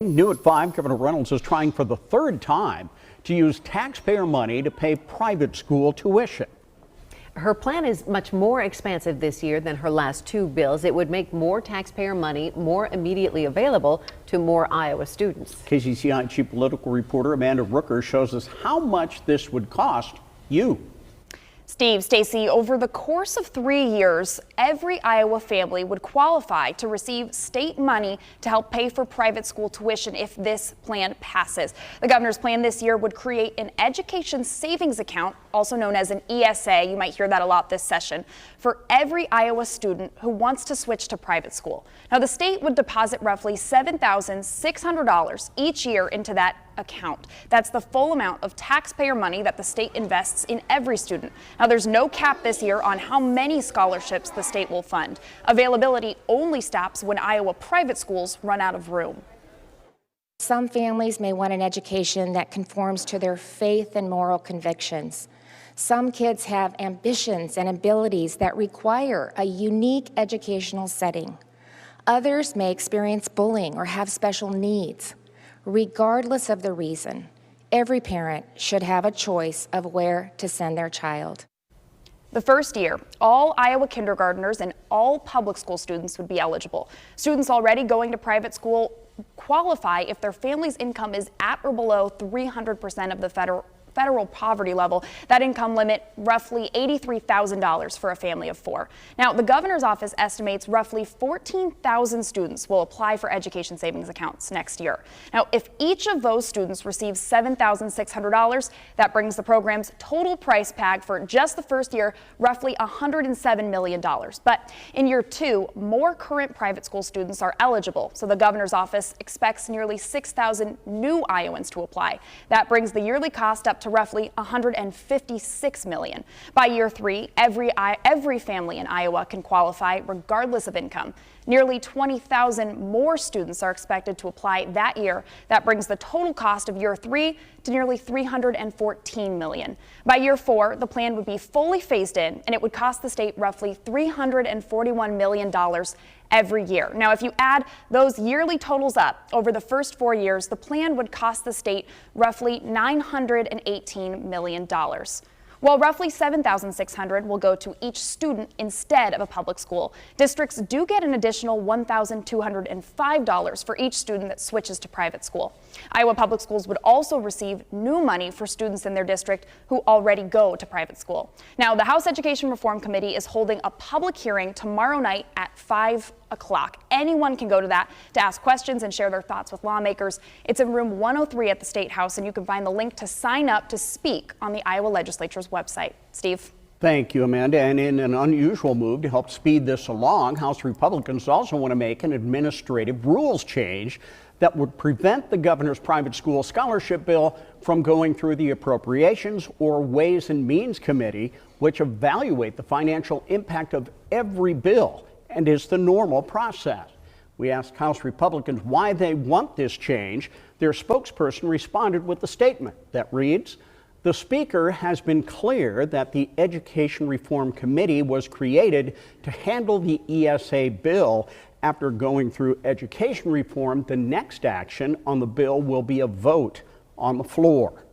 New at 5, Governor Reynolds is trying for the third time to use taxpayer money to pay private school tuition. Her plan is much more expansive this year than her last two bills. It would make more taxpayer money more immediately available to more Iowa students. KCCI Chief Political Reporter Amanda Rooker shows us how much this would cost you. Steve, Stacy, over the course of 3 years, every Iowa family would qualify to receive state money to help pay for private school tuition if this plan passes. The governor's plan this year would create an education savings account, also known as an ESA. You might hear that a lot this session, for every Iowa student who wants to switch to private school. Now, the state would deposit roughly $7,600 each year into that account. That's the full amount of taxpayer money that the state invests in every student. Now, there's no cap this year on how many scholarships the state will fund. Availability only stops when Iowa private schools run out of room. Some families may want an education that conforms to their faith and moral convictions. Some kids have ambitions and abilities that require a unique educational setting. Others may experience bullying or have special needs. Regardless of the reason, every parent should have a choice of where to send their child. The first year, all Iowa kindergartners and all public school students would be eligible. Students already going to private school qualify if their family's income is at or below 300% of the federal poverty level. That income limit, roughly $83,000 for a family of 4. Now, the governor's office estimates roughly 14,000 students will apply for education savings accounts next year. Now, if each of those students receives $7,600, that brings the program's total price tag for just the first year roughly $107 million. But in year 2, more current private school students are eligible, so the governor's office expects nearly 6,000 new Iowans to apply. That brings the yearly cost up to roughly $156 million. By year 3, every family in Iowa can qualify regardless of income. Nearly 20,000 more students are expected to apply that year. That brings the total cost of year 3 to nearly $314 million. By year 4, the plan would be fully phased in, and it would cost the state roughly $341 million every year. Now, if you add those yearly totals up over the first 4 years, the plan would cost the state roughly $918 million. While roughly $7,600 will go to each student instead of a public school, districts do get an additional $1,205 for each student that switches to private school. Iowa public schools would also receive new money for students in their district who already go to private school. Now, the House Education Reform Committee is holding a public hearing tomorrow night at 5 o'clock. Anyone can go to that to ask questions and share their thoughts with lawmakers. It's in room 103 at the State House, and you can find the link to sign up to speak on the Iowa Legislature's website. Steve. Thank you, Amanda. And in an unusual move to help speed this along, House Republicans also want to make an administrative rules change that would prevent the governor's private school scholarship bill from going through the Appropriations or Ways and Means Committee, which evaluate the financial impact of every bill and is the normal process. We asked House Republicans why they want this change. Their spokesperson responded with a statement that reads, "The Speaker has been clear that the Education Reform Committee was created to handle the ESA bill. After going through education reform, the next action on the bill will be a vote on the floor."